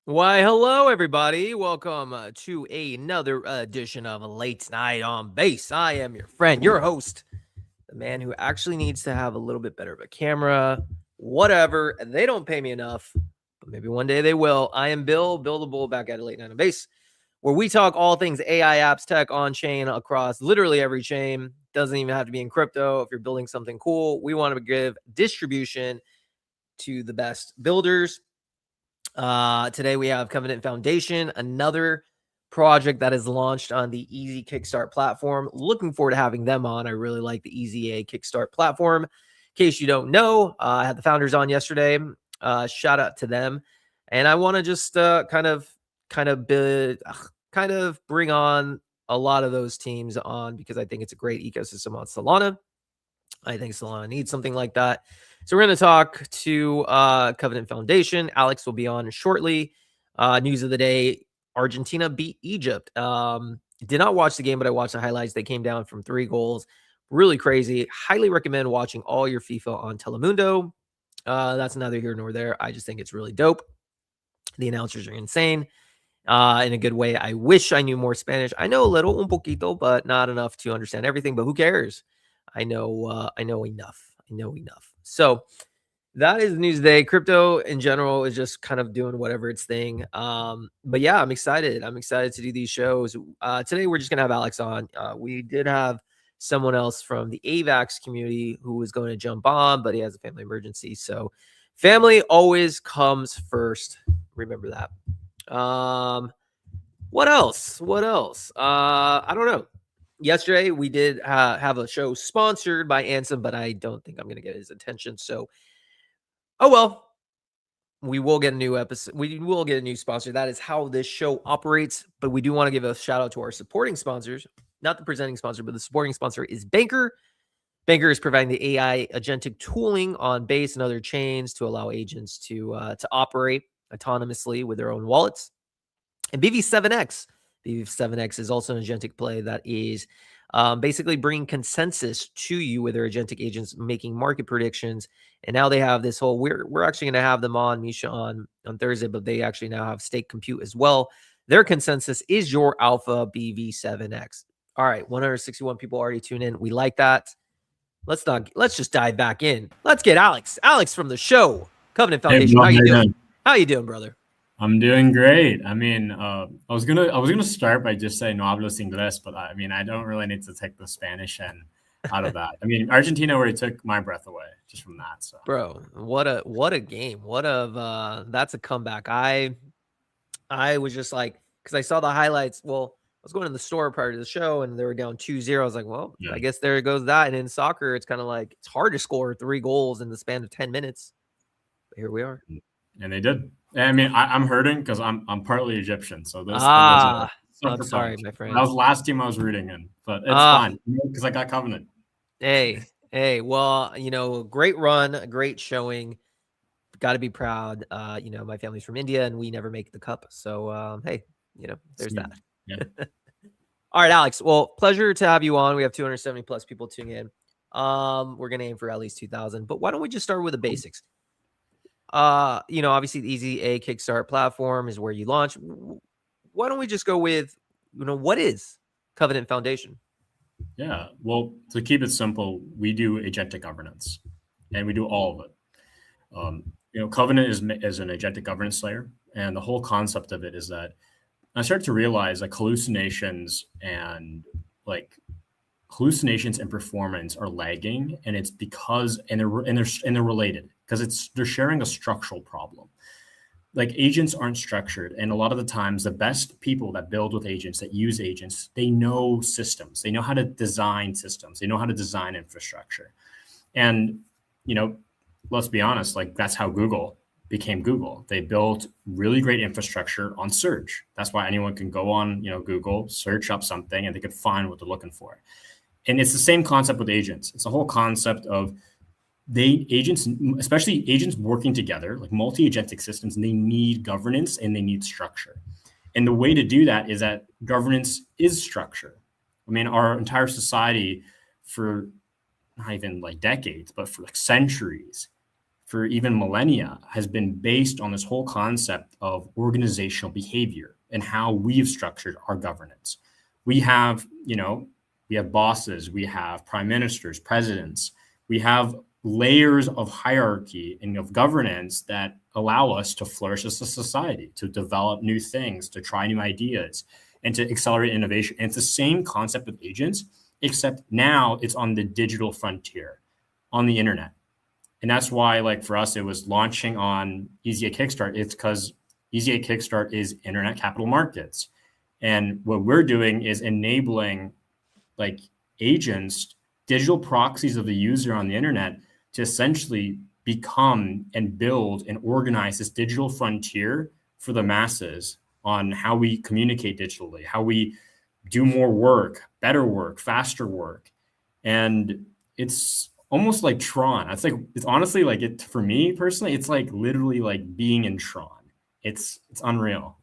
Why, hello, everybody. Welcome to another edition of Late Night on Base. I am your friend, your host, the man who actually needs to have a little bit better of a camera, whatever. They don't pay me enough, but maybe one day they will. I am Bill the Bull, back at Late Night on Base, where we talk all things AI apps, tech, on-chain, across literally every chain. Doesn't even have to be in crypto. If you're building something cool, we want to give distribution to the best builders. Today we have Covenant Foundation, another project that is launched on the Easy Kickstart platform. Looking forward to having them on. I really like the Easy A Kickstart platform. In case you don't know, I had the founders on yesterday. Shout out to them. And I want to just kind of bring on a lot of those teams on, because I think it's a great ecosystem on Solana. I think Solana needs something like that. So we're going to talk to Covenant Foundation. Alex will be on shortly. News of the day, Argentina beat Egypt. Did not watch the game, but I watched the highlights. They came down from 3 goals. Really crazy. Highly recommend watching all your FIFA on Telemundo. That's neither here nor there. I just think it's really dope. The announcers are insane in a good way. I wish I knew more Spanish. I know a little, un poquito, but not enough to understand everything. But who cares? I know enough. So that is the news today. Crypto in general is just kind of doing whatever its thing. But yeah, I'm excited. I'm excited to do these shows. Today we're just gonna have Alex on. We did have someone else from the AVAX community who was going to jump on, but he has a family emergency. So family always comes first. Remember that. What else? I don't know. Yesterday, we did have a show sponsored by Ansem, but I don't think I'm going to get his attention. So, oh well, we will get a new episode. We will get a new sponsor. That is how this show operates. But we do want to give a shout out to our supporting sponsors, not the presenting sponsor, but the supporting sponsor is Banker. Banker is providing the AI agentic tooling on Base and other chains to allow agents to operate autonomously with their own wallets. And BV7X. BV7X is also an agentic play that is basically bringing consensus to you with their agentic agents making market predictions. And now they have this whole, we're actually going to have them on, Misha, on Thursday, but they actually now have stake compute as well. Their consensus is your alpha BV7X. All right, 161 people already tuned in. We like that. Let's just dive back in. Let's get Alex from the show, Covenant Foundation. Hey, how you doing? How you doing, brother? I'm doing great. I mean, I was gonna start by just saying no hablo inglés, but I mean, I don't really need to take the Spanish and out of that. I mean, Argentina already took my breath away just from that. So, bro, what a game! That's a comeback. I was just like, because I saw the highlights. Well, I was going to the store prior to the show, and they were down 2-0. I was like, well, yeah. I guess there goes that. And in soccer, it's kind of like it's hard to score 3 goals in the span of 10 minutes. But here we are. And they did. I mean, I'm hurting because I'm partly Egyptian, so this. I'm sorry, my friend. That was the last team I was rooting in, but it's fine because I got Covenant. Hey, well, great run, great showing. Got to be proud. My family's from India, and we never make the cup. So, hey, there's that. Yeah. All right, Alex. Well, pleasure to have you on. We have 270 plus people tuning in. We're gonna aim for at least 2,000, but why don't we just start with the basics? Obviously the Easy A Kickstart platform is where you launch. Why don't we just go with, what is Covenant Foundation? Yeah, well, to keep it simple, we do agentic governance, and we do all of it. Covenant is an agentic governance layer, and the whole concept of it is that I started to realize like hallucinations and like hallucinations and performance are lagging, and it's because they're related because they're sharing a structural problem. Like agents aren't structured, and a lot of the times the best people that build with agents, that use agents, they know systems, they know how to design systems, they know how to design infrastructure. And let's be honest, like that's how Google became Google. They built really great infrastructure on search. That's why anyone can go on Google, search up something, and they could find what they're looking for. And it's the same concept with agents. It's the whole concept of agents, especially agents working together, like multi-agentic systems, and they need governance and they need structure. And the way to do that is that governance is structure. I mean, our entire society, for not even like decades, but for like centuries, for even millennia, has been based on this whole concept of organizational behavior and how we've structured our governance. We have bosses, we have prime ministers, presidents, we have layers of hierarchy and of governance that allow us to flourish as a society, to develop new things, to try new ideas, and to accelerate innovation. And it's the same concept with agents, except now it's on the digital frontier, on the internet. And that's why, like for us, it was launching on Easy Kickstart. It's because Easy Kickstart is internet capital markets. And what we're doing is enabling like agents, digital proxies of the user on the internet, to essentially become and build and organize this digital frontier for the masses on how we communicate digitally, how we do more work, better work, faster work. And it's almost like Tron. It's honestly like it, for me personally, it's like literally like being in Tron. It's unreal.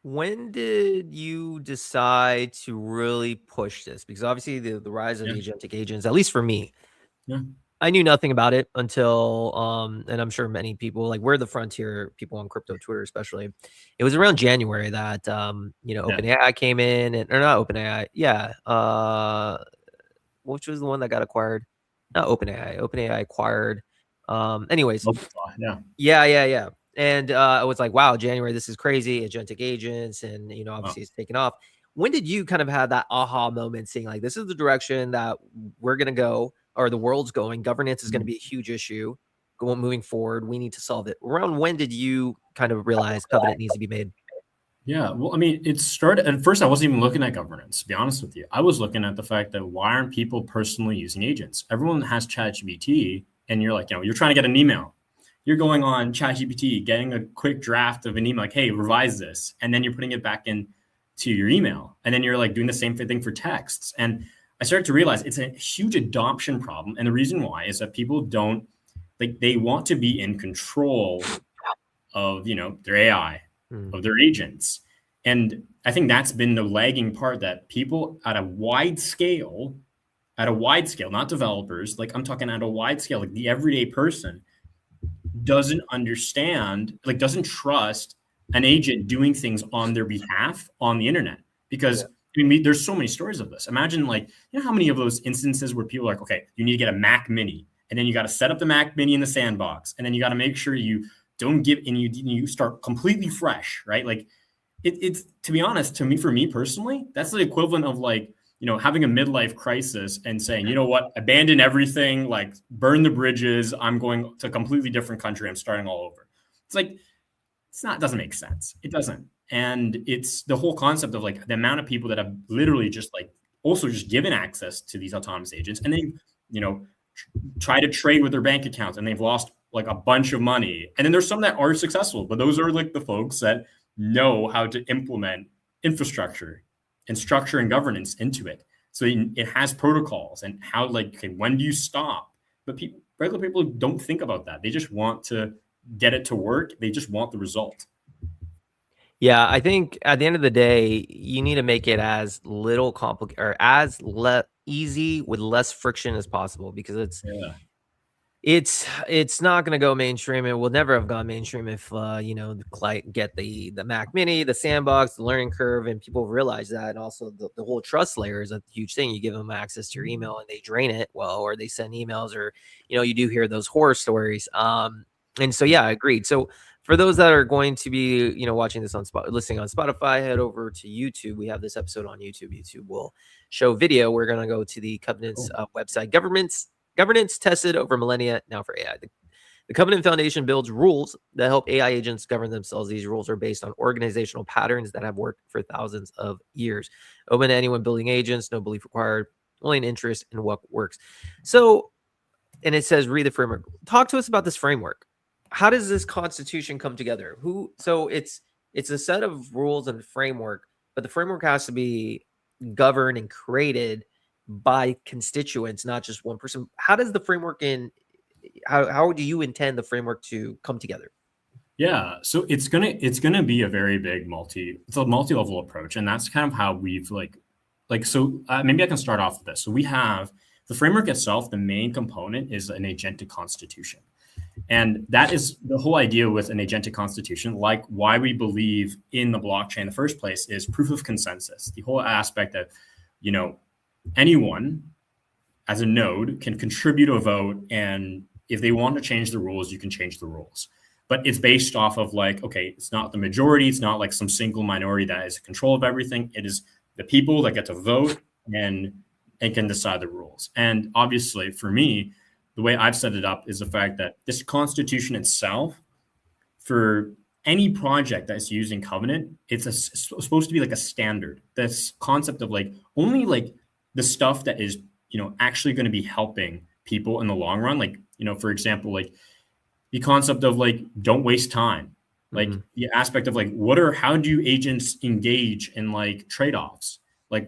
When did you decide to really push this? Because obviously the rise of the agentic agents, at least for me, I knew nothing about it until, and I'm sure many people, like we're the frontier people on crypto Twitter, especially. It was around January that, OpenAI came in, or not OpenAI. Yeah. Which was the one that got acquired? Not OpenAI. OpenAI acquired. Anyways. Yeah. And I was like, wow, January, this is crazy. Agentic agents, and obviously it's taken off. When did you kind of have that aha moment, seeing like this is the direction that we're gonna go, or the world's going? Governance is going to be a huge issue moving forward. We need to solve it. Around when did you kind of realize Covenant needs to be made? Yeah, well, I mean, it started at first. I wasn't even looking at governance, to be honest with you. I was looking at the fact that why aren't people personally using agents? Everyone has ChatGPT, and you're like, you're trying to get an email. You're going on ChatGPT, getting a quick draft of an email, like, hey, revise this. And then you're putting it back into your email. And then you're like doing the same thing for texts. And I started to realize it's a huge adoption problem. And the reason why is that people don't, like, they want to be in control of, their AI, of their agents. And I think that's been the lagging part, that people at a wide scale, not developers, like I'm talking at a wide scale, like the everyday person, doesn't understand, like doesn't trust an agent doing things on their behalf on the internet. Because I mean, there's so many stories of this. Imagine, like, how many of those instances where people are like, okay, you need to get a Mac Mini, and then you got to set up the Mac Mini in the sandbox, and then you got to make sure you don't give, and you start completely fresh, right? Like it's, to be honest, for me personally, that's the equivalent of like, having a midlife crisis and saying, you know what, abandon everything, like burn the bridges. I'm going to a completely different country. I'm starting all over. It's like, doesn't make sense. It doesn't. And it's the whole concept of like the amount of people that have literally just like also just given access to these autonomous agents, and they, try to trade with their bank accounts, and they've lost like a bunch of money. And then there's some that are successful, but those are like the folks that know how to implement infrastructure and structure and governance into it. So it has protocols and how, like, okay, when do you stop? But regular people don't think about that. They just want to get it to work. They just want the result. Yeah, I think at the end of the day, you need to make it as little complicated or as easy with less friction as possible, because it's not going to go mainstream. It will never have gone mainstream if the client get the Mac Mini, the sandbox, the learning curve, and people realize that. And also the whole trust layer is a huge thing. You give them access to your email and they drain it, or they send emails, or you do hear those horror stories. And so yeah, I agreed. So for those that are going to be watching this listening on Spotify, head over to YouTube. We have this episode on YouTube. YouTube will show video, we're going to go to the Covenant's website. Governance tested over millennia, now for AI. The Covenant Foundation builds rules that help AI agents govern themselves. These rules are based on organizational patterns that have worked for thousands of years. Open to anyone building agents, no belief required, only an interest in what works. So, and it says, read the framework. Talk to us about this framework. How does this constitution come together? So it's a set of rules and framework, but the framework has to be governed and created by constituents, not just one person. How does the framework how do you intend the framework to come together? Yeah, so it's gonna be a very big multi-level approach, and that's kind of how we've maybe I can start off with this. So we have the framework itself. The main component is an agentic constitution, and that is the whole idea with an agentic constitution. Like why we believe in the blockchain in the first place is proof of consensus. The whole aspect that anyone as a node can contribute a vote, and if they want to change the rules, you can change the rules. But it's based off of it's not the majority. It's not like some single minority that is in control of everything. It is the people that get to vote and can decide the rules. And obviously, for me, the way I've set it up is the fact that this constitution itself, for any project that's using Covenant, it's supposed to be like a standard. This concept of only the stuff that is actually going to be helping people in the long run. For example, the concept of don't waste time, the aspect of how do agents engage in trade-offs,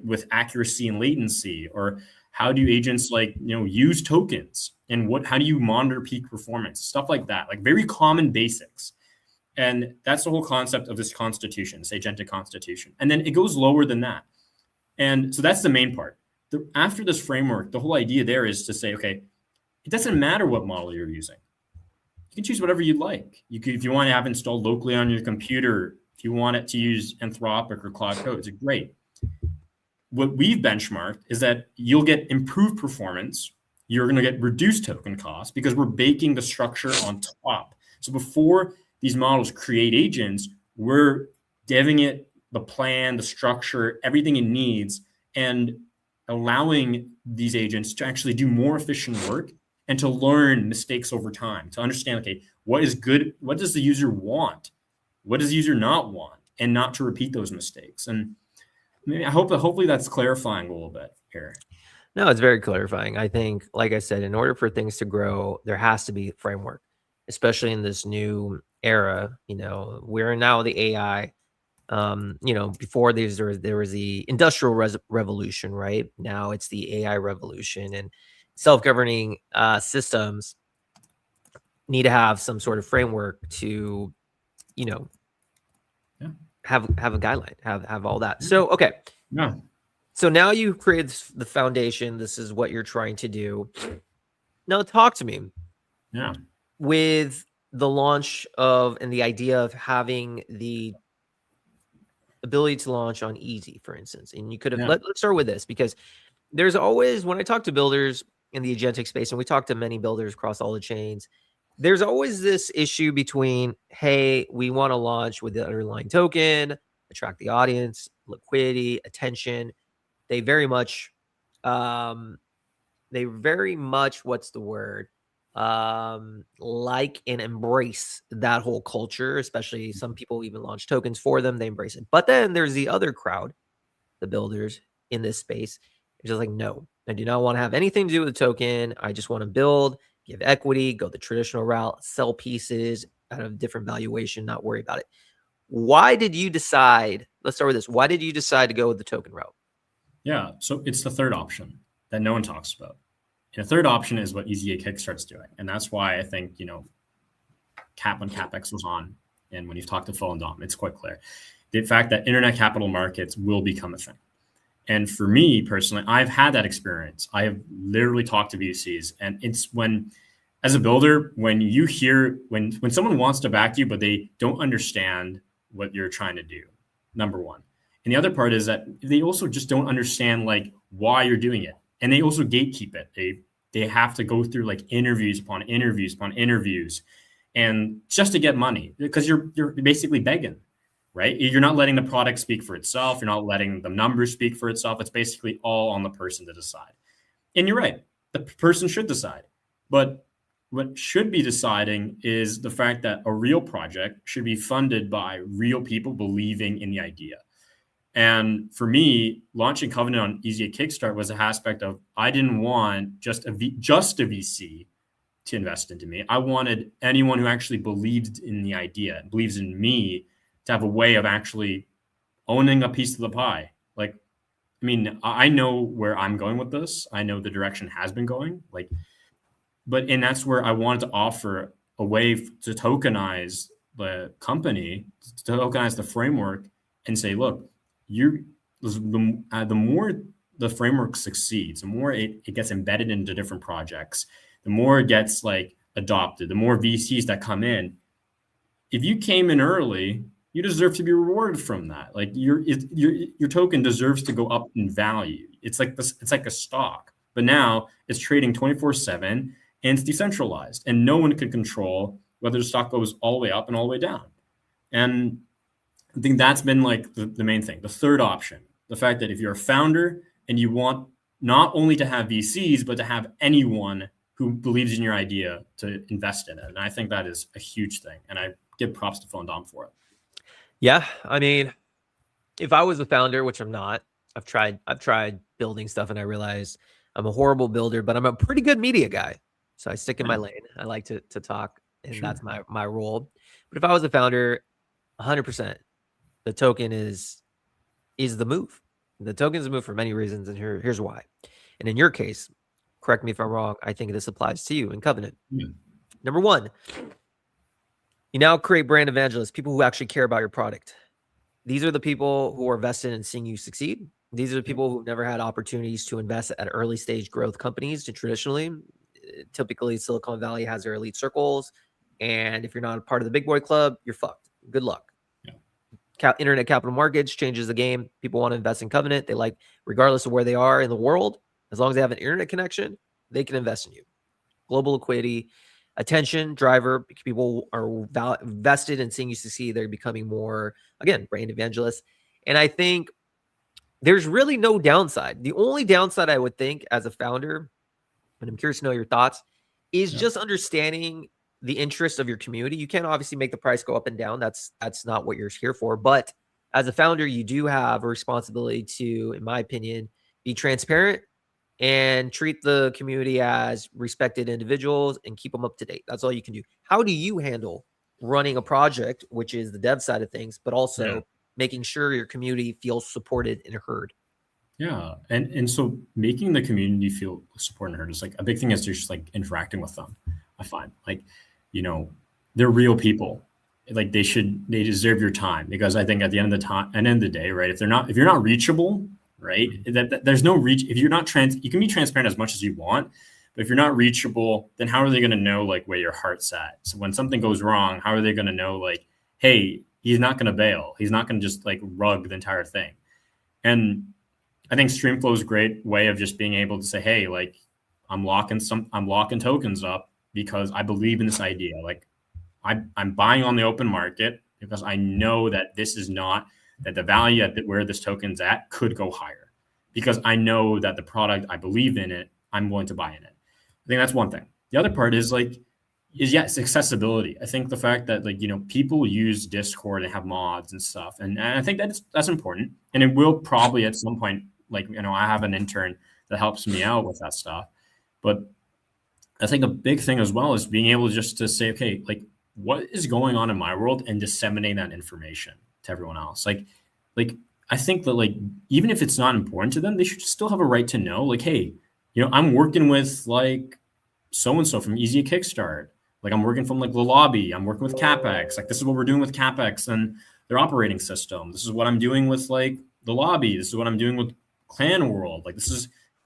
with accuracy and latency, or how do agents use tokens, and how do you monitor peak performance, stuff like that, very common basics. And that's the whole concept of this constitution, this agentic constitution. And then it goes lower than that. And so that's the main part. After this framework, the whole idea there is to say, okay, it doesn't matter what model you're using. You can choose whatever you'd like. If you want to have installed locally on your computer, if you want it to use Anthropic or Claude Code, it's great. What we've benchmarked is that you'll get improved performance. You're going to get reduced token costs because we're baking the structure on top. So before these models create agents, we're giving it the plan, the structure, everything it needs, and allowing these agents to actually do more efficient work and to learn mistakes over time, to understand, okay, what is good? What does the user want? What does the user not want? And not to repeat those mistakes. And hopefully that's clarifying a little bit here. No, it's very clarifying. I think, like I said, in order for things to grow, there has to be framework, especially in this new era. We're now the AI. Before there was the industrial revolution, right? Now it's the AI revolution, and self-governing systems need to have some sort of framework to, have a guideline, have all that. So, okay. Yeah. So now you created the foundation. This is what you're trying to do. Now talk to me. Yeah. With the launch of, and the idea of having the ability to launch on easy, for instance, and you could have, let's start with this, because there's always, when I talk to builders in the agentic space, and we talk to many builders across all the chains, there's always this issue between, hey, we want to launch with the underlying token, attract the audience, liquidity, attention. They very much, what's the word? Like and embrace that whole culture, especially some people even launch tokens for them. They embrace it. But then there's the other crowd, the builders in this space. It's just like, no, I do not want to have anything to do with the token. I just want to build, give equity, go the traditional route, sell pieces at a different valuation, not worry about it. Why did you decide? Let's start with this. Why did you decide to go with the token route? Yeah, so it's the third option that no one talks about. And the third option is what EZA Kickstart's doing. And that's why I think, when CapEx was on, and when you've talked to Phil and Dom, it's quite clear. The fact that internet capital markets will become a thing. And for me personally, I've had that experience. I have literally talked to VCs, and it's when, as a builder, when you hear, when someone wants to back you, but they don't understand what you're trying to do, number one. And the other part is that they also just don't understand why you're doing it. And they also gatekeep it. They have to go through interviews upon interviews upon interviews, and just to get money, because you're basically begging. right? You're not letting the product speak for itself. You're not letting the numbers speak for itself. It's basically all on the person to decide. And you're right. The person should decide. But what should be deciding is the fact that a real project should be funded by real people believing in the idea. And for me, launching Covenant on Easy at Kickstart was an aspect of I didn't want just a VC to invest into me. I wanted anyone who actually believed in the idea, believes in me, to have a way of actually owning a piece of the pie. Like, I mean, I know where I'm going with this. I know the direction has been going. And that's where I wanted to offer a way to tokenize the company, to tokenize the framework, and say, look, the more the framework succeeds, the more it gets embedded into different projects, the more it gets like adopted, the more VCs that come in. If you came in early, you deserve to be rewarded from that. Like your token deserves to go up in value. It's like this. It's like a stock, but now it's trading 24/7 and it's decentralized, and no one can control whether the stock goes all the way up and all the way down. And I think that's been like the main thing. The third option, the fact that if you're a founder and you want not only to have VCs, but to have anyone who believes in your idea to invest in it. And I think that is a huge thing. And I give props to Fondom for it. Yeah. I mean, if I was a founder, which I'm not, I've tried building stuff and I realize I'm a horrible builder, but I'm a pretty good media guy. So I stick in my lane. I like to talk, and that's my role. But if I was a founder, 100%, the token is the move. The token is a move for many reasons, and here's why. And in your case, correct me if I'm wrong, I think this applies to you in Covenant. Number one, you now create brand evangelists, people who actually care about your product. These are the people who are vested in seeing you succeed. These are the people who've never had opportunities to invest at early stage growth companies. Traditionally, typically Silicon Valley has their elite circles. And if you're not a part of the big boy club, you're fucked. Good luck. Internet capital markets changes the game. People want to invest in Covenant. They like, regardless of where they are in the world, as long as they have an internet connection, they can invest in you. Global liquidity, attention driver. People are vested in seeing you succeed. They're becoming more, again, brand evangelists. And I think there's really no downside. The only downside I would think as a founder, and I'm curious to know your thoughts, is just understanding the interest of your community. You can't obviously make the price go up and down. That's not what you're here for. But as a founder, you do have a responsibility to, in my opinion, be transparent and treat the community as respected individuals and keep them up to date. That's all you can do. How do you handle running a project, which is the dev side of things, but also making sure your community feels supported and heard? Yeah. And so making the community feel supported and heard is like a big thing, is just like interacting with them. I find like, they're real people. Like they deserve your time, because I think at the end of the day, right, if you're not reachable, right, that there's no reach. If you're not you can be transparent as much as you want, but if you're not reachable, then how are they going to know like where your heart's at? So when something goes wrong, how are they going to know like, hey, he's not going to bail. He's not going to just like rug the entire thing. And I think Streamflow is a great way of just being able to say, hey, like I'm locking tokens up because I believe in this idea. Like I'm buying on the open market because I know that this is not, that the value at where this token's at could go higher, because I know that the product, I believe in it, I'm going to buy in it. I think that's one thing. The other part is yes, accessibility. I think the fact that people use Discord and have mods and stuff, and I think that's important. And it will probably at some point, I have an intern that helps me out with that stuff. But I think a big thing as well is being able just to say, okay, like what is going on in my world, and disseminate that information to everyone else. Like I think that even if it's not important to them, they should still have a right to know, like, hey, I'm working with like so-and-so from Easy Kickstart. Like I'm working from like the lobby. I'm working with CapEx. Like this is what we're doing with CapEx and their operating system. This is what I'm doing with like the lobby. This is what I'm doing with Clan World. Like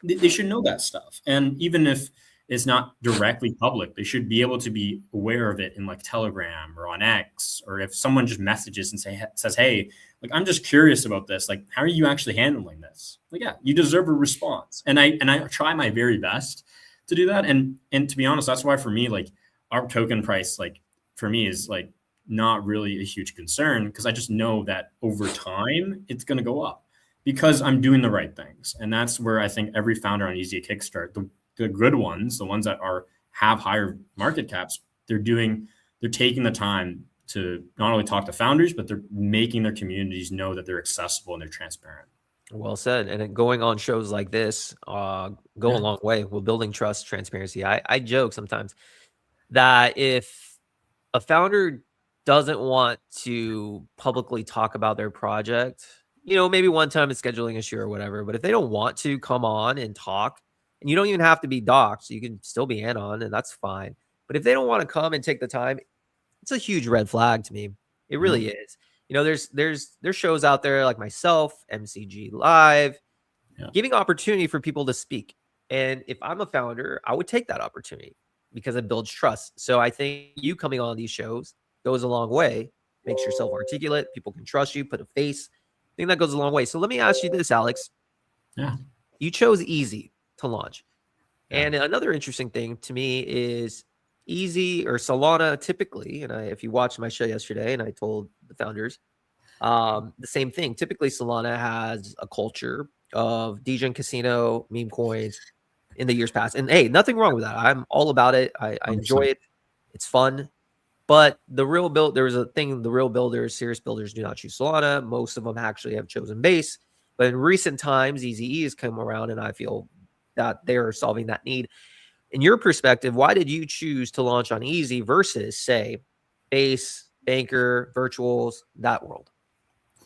they should know that stuff. And even if it's not directly public, they should be able to be aware of it in like Telegram or on X, or if someone just messages and says, hey, like I'm just curious about this. Like, how are you actually handling this? Like, yeah, you deserve a response. And I try my very best to do that. And to be honest, that's why for me, like our token price, like for me is like not really a huge concern because I just know that over time it's going to go up because I'm doing the right things. And that's where I think every founder on Easy Kickstart, the good ones, the ones that have higher market caps, they're taking the time to not only talk to founders, but they're making their communities know that they're accessible and they're transparent. Well said. And going on shows like this go a long way with building trust, transparency. I joke sometimes that if a founder doesn't want to publicly talk about their project, maybe one time it's scheduling issue or whatever, but if they don't want to come on and talk, and you don't even have to be doxxed, you can still be anon, and that's fine. But if they don't want to come and take the time, it's a huge red flag to me. It really is. There's shows out there like myself, MCG Live, giving opportunity for people to speak. And if I'm a founder, I would take that opportunity because it builds trust. So I think you coming on these shows goes a long way, makes yourself articulate. People can trust you, put a face. I think that goes a long way. So let me ask you this, Alex. Yeah. You chose Easy to launch. Yeah. And another interesting thing to me is Easy or Solana typically, and if you watched my show yesterday and I told the founders the same thing, typically Solana has a culture of DJ casino, meme coins in the years past. And hey, nothing wrong with that. I'm all about it. I enjoy it. It's fun. But the real builders, serious builders do not choose Solana. Most of them actually have chosen Base. But in recent times, Easy has come around, and I feel that they're solving that need. In your perspective, why did you choose to launch on Easy versus, say, Base, Banker, Virtuals, that world?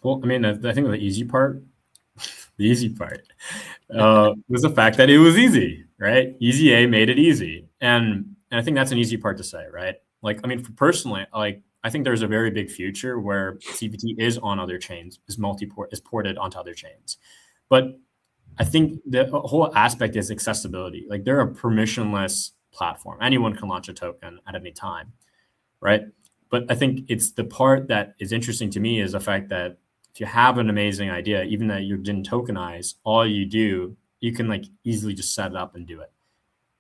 Well, I mean, I think the easy part was the fact that it was easy, right? Easy A made it easy. And I think that's an easy part to say, right? Like, I mean, personally, like, I think there's a very big future where CPT is on other chains, is ported onto other chains. But I think the whole aspect is accessibility. Like, they're a permissionless platform. Anyone can launch a token at any time, right? But I think it's the part that is interesting to me is the fact that if you have an amazing idea, even that you didn't tokenize, all you do, you can like easily just set it up and do it.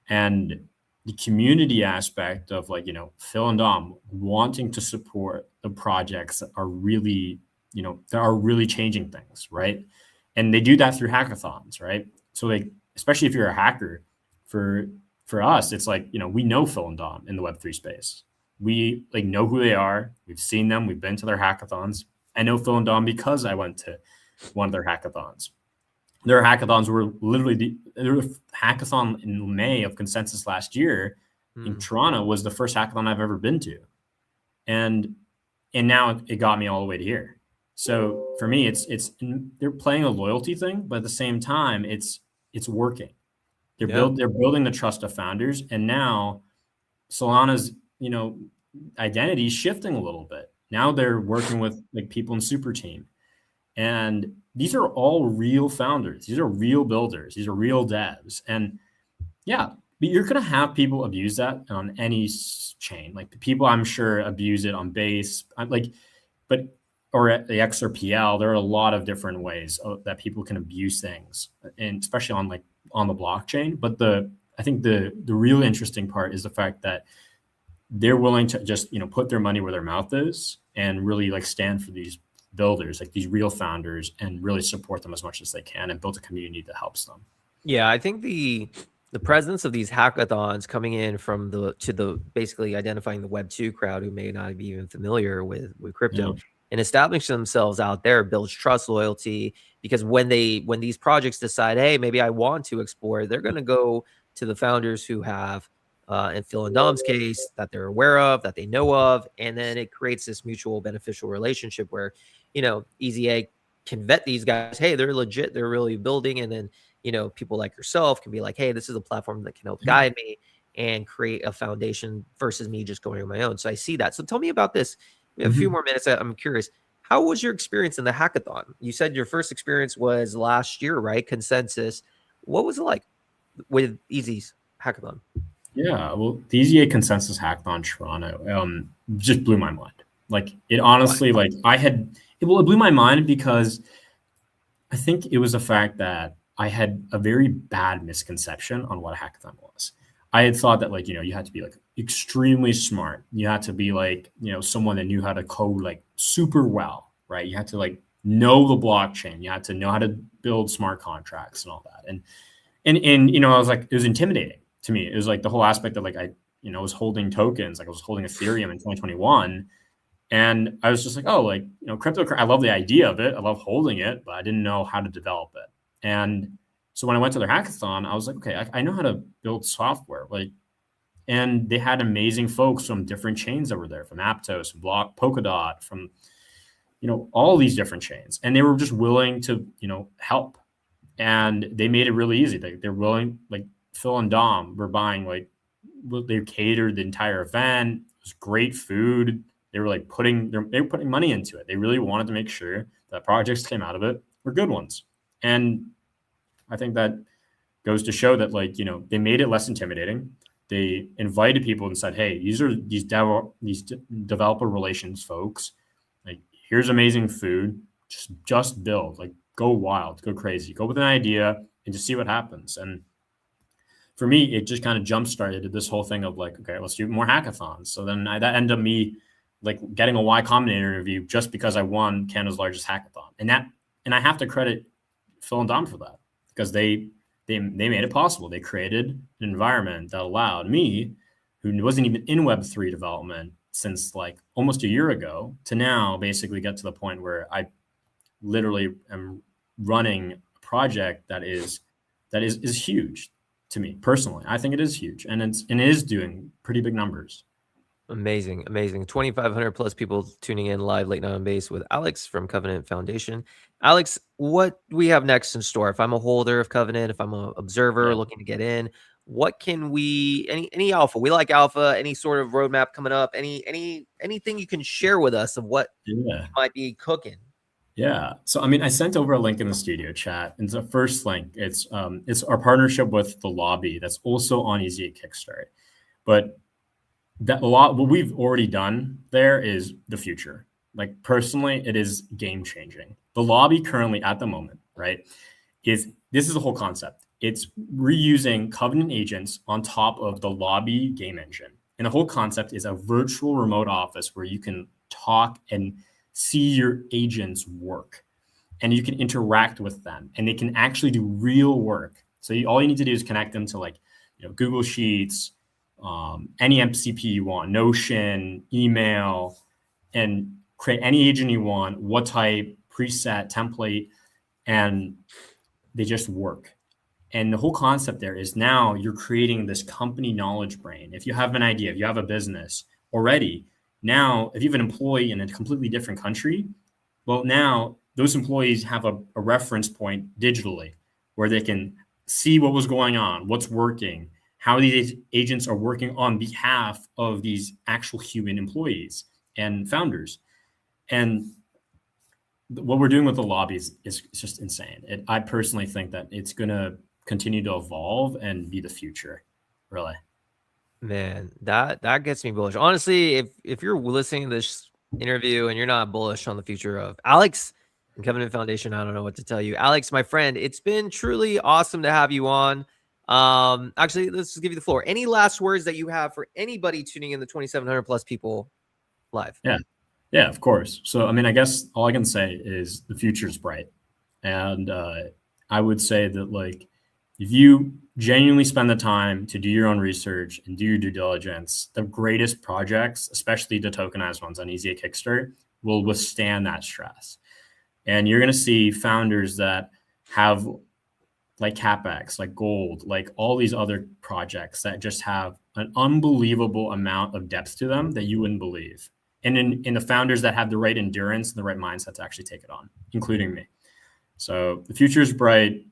And the community aspect of like, Phil and Dom wanting to support the projects that are really, that are really changing things, right? And they do that through hackathons, right? So like, especially if you're a hacker, for us, it's like, we know Phil and Dom in the Web3 space. We like know who they are. We've seen them. We've been to their hackathons. I know Phil and Dom because I went to one of their hackathons. Their hackathons were literally the hackathon in May of Consensus last year in Toronto was the first hackathon I've ever been to. And now it got me all the way to here. So for me, they're playing a loyalty thing, but at the same time, it's working. They're building the trust of founders, and now Solana's identity is shifting a little bit. Now they're working with like people in Super Team, and these are all real founders. These are real builders. These are real devs, and but you're gonna have people abuse that on any chain. Like the people I'm sure abuse it on Base, or at the XRPL, there are a lot of different ways that people can abuse things, and especially on the blockchain. But I think the real interesting part is the fact that they're willing to just put their money where their mouth is and really like stand for these builders, like these real founders, and really support them as much as they can and build a community that helps them. Yeah, I think the presence of these hackathons coming in from basically identifying the Web2 crowd who may not be even familiar with crypto. Yeah. And establishing themselves out there builds trust, loyalty, because when these projects decide, hey, maybe I want to explore, they're going to go to the founders who have, in Phil and Dom's case, that they're aware of, that they know of, and then it creates this mutual beneficial relationship where, Easy A can vet these guys. Hey, they're legit. They're really building. And then, people like yourself can be like, hey, this is a platform that can help guide me and create a foundation versus me just going on my own. So I see that. So tell me about this. We have a few more minutes. I'm curious. How was your experience in the hackathon? You said your first experience was last year, right? Consensus. What was it like with Easy's hackathon? Yeah, well, the Easy A Consensus hackathon Toronto just blew my mind. Like it honestly, it blew my mind because I think it was the fact that I had a very bad misconception on what a hackathon was. I had thought that you had to be like extremely smart. You had to be like, someone that knew how to code like super well, right? You had to like know the blockchain. You had to know how to build smart contracts and all that. And I was like, it was intimidating to me. It was like the whole aspect of like was holding tokens, like I was holding Ethereum in 2021. And I was just like, oh, like, crypto, I love the idea of it. I love holding it, but I didn't know how to develop it. And so when I went to their hackathon, I was like, okay, I know how to build software. Like, and they had amazing folks from different chains that were there, from Aptos, from Block, Polkadot, from, all these different chains. And they were just willing to, help. And they made it really easy. They're willing, like Phil and Dom were buying, like, they catered the entire event. It was great food. They were like putting money into it. They really wanted to make sure that projects came out of it were good ones. And I think that goes to show that, like, they made it less intimidating. They invited people and said, hey, these are these developer relations folks. Like, here's amazing food. Just build. Like, go wild, go crazy, go with an idea and just see what happens. And for me, it just kind of jump started this whole thing of like, okay, let's do more hackathons. So then that ended up me like getting a Y Combinator interview just because I won Canada's largest hackathon. And I have to credit Phil and Dom for that, because they made it possible. They created an environment that allowed me, who wasn't even in Web3 development since like almost a year ago, to now basically get to the point where I literally am running a project that is huge to me personally. I think it is huge, and it is doing pretty big numbers. Amazing. 2,500 plus people tuning in live late night on base with Alex from Covenant Foundation. Alex, what do we have next in store? If I'm a holder of Covenant, if I'm an observer looking to get in, what can we, any alpha? We like alpha. Any sort of roadmap coming up? Anything you can share with us of what you might be cooking? Yeah. So, I mean, I sent over a link in the studio chat. And the first link, it's our partnership with the lobby that's also on Easy at Kickstart. But what we've already done there is the future. Like, personally, it is game changing. The lobby currently at the moment, right, this is the whole concept. It's reusing Covenant agents on top of the lobby game engine. And the whole concept is a virtual remote office where you can talk and see your agents work, and you can interact with them, and they can actually do real work. So all you need to do is connect them to, like, Google Sheets, any MCP you want, Notion, email, and create any agent you want, what type, preset, template, and they just work. And the whole concept there is now you're creating this company knowledge brain. If you have an idea, if you have a business already, now if you have an employee in a completely different country, well, now those employees have a reference point digitally where they can see what was going on, what's working, how these agents are working on behalf of these actual human employees and founders. And what we're doing with the lobbies is just insane. I personally think that it's going to continue to evolve and be the future, really. Man, that gets me bullish. Honestly, if you're listening to this interview and you're not bullish on the future of Alex and Covenant Foundation, I don't know what to tell you. Alex, my friend, it's been truly awesome to have you on. Actually, let's just give you the floor. Any last words that you have for anybody tuning in, the 2,700 plus people live? Yeah, of course. So, I mean, I guess all I can say is the future is bright. And I would say that, like, if you genuinely spend the time to do your own research and do your due diligence, the greatest projects, especially the tokenized ones on Easy at Kickstart, will withstand that stress. And you're going to see founders that have, like, CapEx, like Gold, like all these other projects that just have an unbelievable amount of depth to them that you wouldn't believe. And in the founders that have the right endurance and the right mindset to actually take it on, including me. So the future is bright.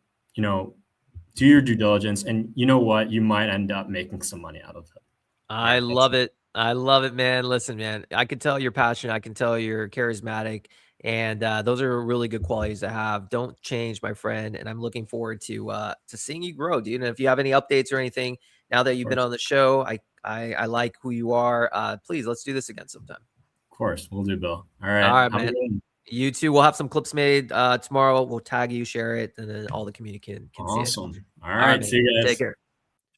Do your due diligence, and you know what? You might end up making some money out of it. I love it. I love it, man. Listen, man, I can tell you're passionate. I can tell you're charismatic, and those are really good qualities to have. Don't change, my friend. And I'm looking forward to seeing you grow, dude. And if you have any updates or anything now that you've been on the show, I like who you are. Please, let's do this again sometime. Of course, we'll do, Bill. All right, man. You too. We'll have some clips made tomorrow. We'll tag you, share it, and then all the community can see it. Awesome. All right, see you guys. Take care.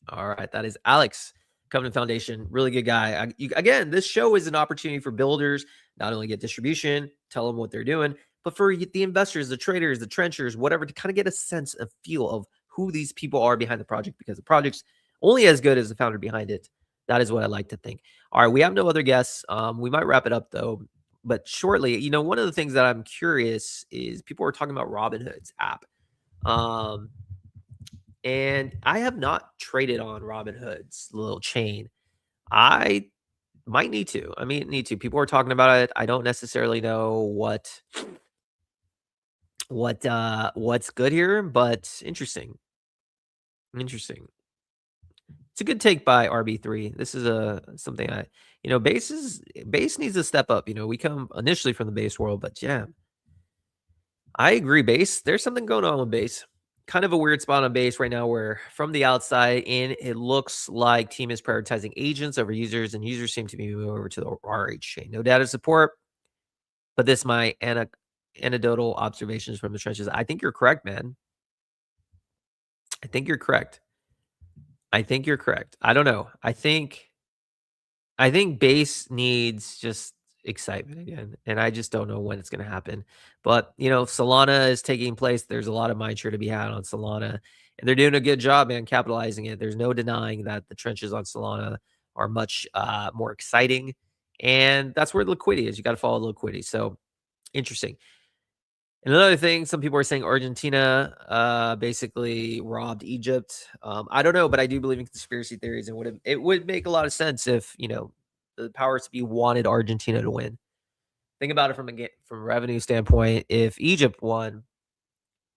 All right, that is Alex Covenant Foundation, really good guy. Again, this show is an opportunity for builders not only get distribution, tell them what they're doing, but for the investors, the traders, the trenchers, whatever, to kind of get a sense of feel of who these people are behind the project, because the project's only as good as the founder behind it. That is what I like to think. All right, we have no other guests. We might wrap it up though, but shortly. One of the things that I'm curious is people are talking about Robinhood's app. And I have not traded on Robinhood's little chain. I might need to. I mean, need to. People are talking about it. I don't necessarily know what's good here, but interesting. Interesting. It's a good take by RB3. This is something base needs to step up. We come initially from the base world, but yeah, I agree. Base, there's something going on with base. Kind of a weird spot on base right now where from the outside in, it looks like team is prioritizing agents over users, and users seem to be moving over to the RH chain. No data support, but this my anecdotal observations from the trenches. I think you're correct, man. I think you're correct. I don't know. I think base needs just excitement again, and I just don't know when it's going to happen. But Solana is taking place. There's a lot of mind share to be had on Solana, and they're doing a good job, man, capitalizing it. There's no denying that the trenches on Solana are much more exciting, and that's where the liquidity is. You got to follow the liquidity. So interesting. And another thing, some people are saying Argentina basically robbed Egypt. I don't know, but I do believe in conspiracy theories, and it would make a lot of sense if the powers to be wanted Argentina to win. Think about it from a revenue standpoint. If Egypt won,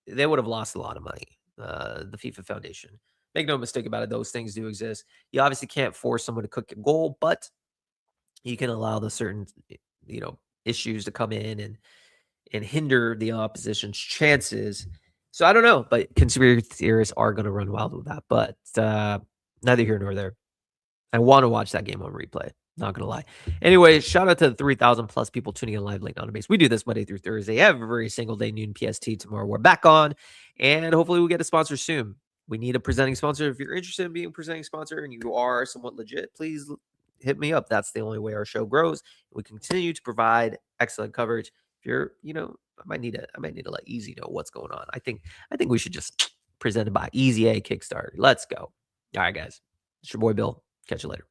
they would have lost a lot of money. The FIFA Foundation. Make no mistake about it; those things do exist. You obviously can't force someone to cook a goal, but you can allow the certain issues to come in and hinder the opposition's chances. So I don't know, but conspiracy theorists are going to run wild with that. But neither here nor there. I want to watch that game on replay. Not going to lie. Anyway, shout out to the 3,000 plus people tuning in live late on the base. We do this Monday through Thursday, every single day, noon PST. Tomorrow we're back on, and hopefully we get a sponsor soon. We need a presenting sponsor. If you're interested in being a presenting sponsor and you are somewhat legit, please hit me up. That's the only way our show grows. We continue to provide excellent coverage. If you're, I might need to let Easy know what's going on. I think we should just present it by Easy A Kickstarter. Let's go. All right, guys. It's your boy Bill. Catch you later.